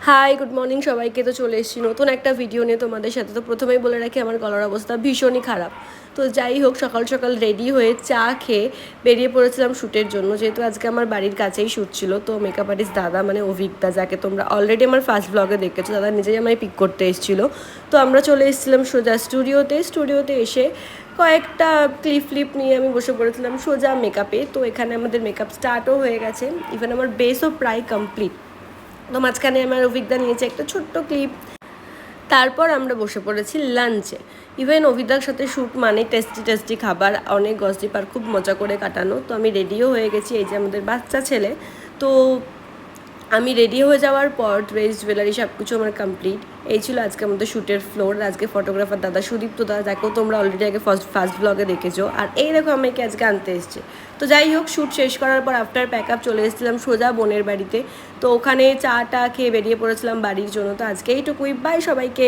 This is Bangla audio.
হাই গুড মর্নিং সবাইকে। তো চলে এসেছি নতুন একটা ভিডিও নিয়ে তোমাদের সাথে। তো প্রথমেই বলে রাখি আমার গলার অবস্থা ভীষণই খারাপ। তো যাই হোক, সকাল সকাল রেডি হয়ে চা খেয়ে বেরিয়ে পড়েছিলাম শ্যুটের জন্য, যেহেতু আজকে আমার বাড়ির কাছেই শ্যুট ছিল। তো মেকআপ আর্টিস্ট দাদা মানে অভিজ্ঞতা, যাকে তোমরা অলরেডি আমার ফার্স্ট ব্লগে দেখেছো, দাদা নিজেই আমায় পিক করতে এসেছিলো। তো আমরা চলে এসেছিলাম সোজা স্টুডিওতে এসে কয়েকটা ক্লিপ নিয়ে আমি বসে পড়েছিলাম সোজা মেকআপে। তো এখানে আমাদের মেকআপ স্টার্টও হয়ে গেছে, ইভেন আমার বেসও প্রায় কমপ্লিট। তো মাঝখানে আমার অভিজ্ঞতা নিয়েছে একটা ছোট্ট ক্লিপ। তারপর আমরা বসে পড়েছি লাঞ্চে। ইভেন অভিজ্ঞতার সাথে শ্যুট মানে টেস্টি খাবার, অনেক গসিপ আর খুব মজা করে কাটানো। তো আমি রেডিও হয়ে গেছি, এই যে আমাদের বাচ্চা ছেলে। তো আমি রেডি হয়ে যাওয়ার পর ড্রেস জুয়েলারি সব কিছু আমার কমপ্লিট। এই ছিল আজকে আমাদের শ্যুটের ফ্লোর। আজকে ফটোগ্রাফার দাদা সুদীপ্ত দাদা, যাকেও তোমরা অলরেডি আগে ফার্স্ট ব্লগে দেখেছো। আর এই দেখো আমাকে আজকে আনতে এসছে। তো যাই হোক, শ্যুট শেষ করার পর আফটার প্যাক আপ চলে এসেছিলাম সোজা বোনের বাড়িতে। তো ওখানে চা টা খেয়ে বেরিয়ে পড়েছিলাম বাড়ির জন্য। তো আজকে এইটুকুই, বাই সবাইকে।